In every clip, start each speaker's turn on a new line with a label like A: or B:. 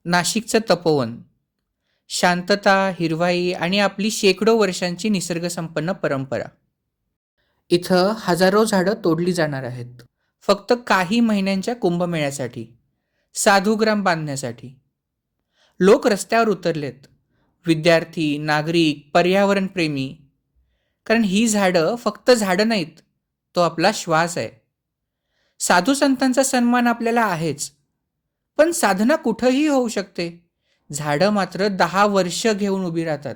A: नाशिकचं तपोवन, शांतता, हिरवाई आणि आपली शेकडो वर्षांची निसर्गसंपन्न परंपरा. इथं हजारो झाडं तोडली जाणार आहेत, फक्त काही महिन्यांच्या कुंभमेळ्यासाठी, साधुग्राम बांधण्यासाठी. लोक रस्त्यावर उतरलेत, विद्यार्थी, नागरिक, पर्यावरणप्रेमी. कारण ही झाडं फक्त झाडं नाहीत, तो आपला श्वास आहे. साधू संतांचा सन्मान आपल्याला आहेच, पण साधना कुठंही होऊ शकते. झाडं मात्र 10 वर्ष घेऊन उभी राहतात.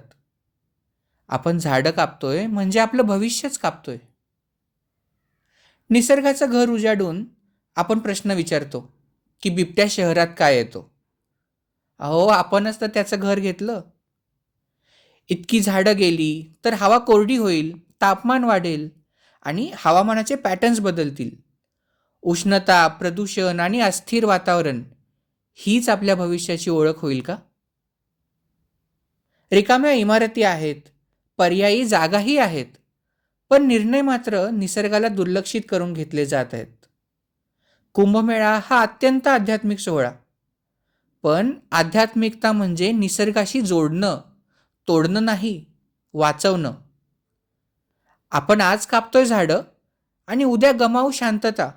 A: आपण झाडं कापतोय म्हणजे आपलं भविष्यच कापतोय. निसर्गाचं घर उजाडून आपण प्रश्न विचारतो की बिबट्या शहरात काय येतो. अहो, आपणच तर त्याचं घर घेतलं. इतकी झाडं गेली तर हवा कोरडी होईल, तापमान वाढेल आणि हवामानाचे पॅटर्न्स बदलतील. उष्णता, प्रदूषण आणि अस्थिर वातावरण हीच आपल्या भविष्याची ओळख होईल का? रिकाम्या इमारती आहेत, पर्यायी जागाही आहेत, पण निर्णय मात्र निसर्गाला दुर्लक्षित करून घेतले जात आहेत. कुंभमेळा हा अत्यंत आध्यात्मिक सोहळा, पण आध्यात्मिकता म्हणजे निसर्गाशी जोडणं, तोडणं नाही, वाचवणं. आपण आज कापतोय झाडं आणि उद्या गमावू शांतता,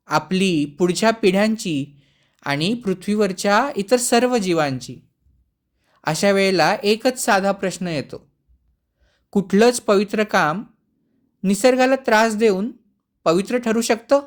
A: आपली, पुढच्या पिढ्यांची आणि पृथ्वीवरच्या इतर सर्व जीवांची. अशा वेळेला एकच साधा प्रश्न येतो, कुठलंच पवित्र काम निसर्गाला त्रास देऊन पवित्र ठरू शकतं?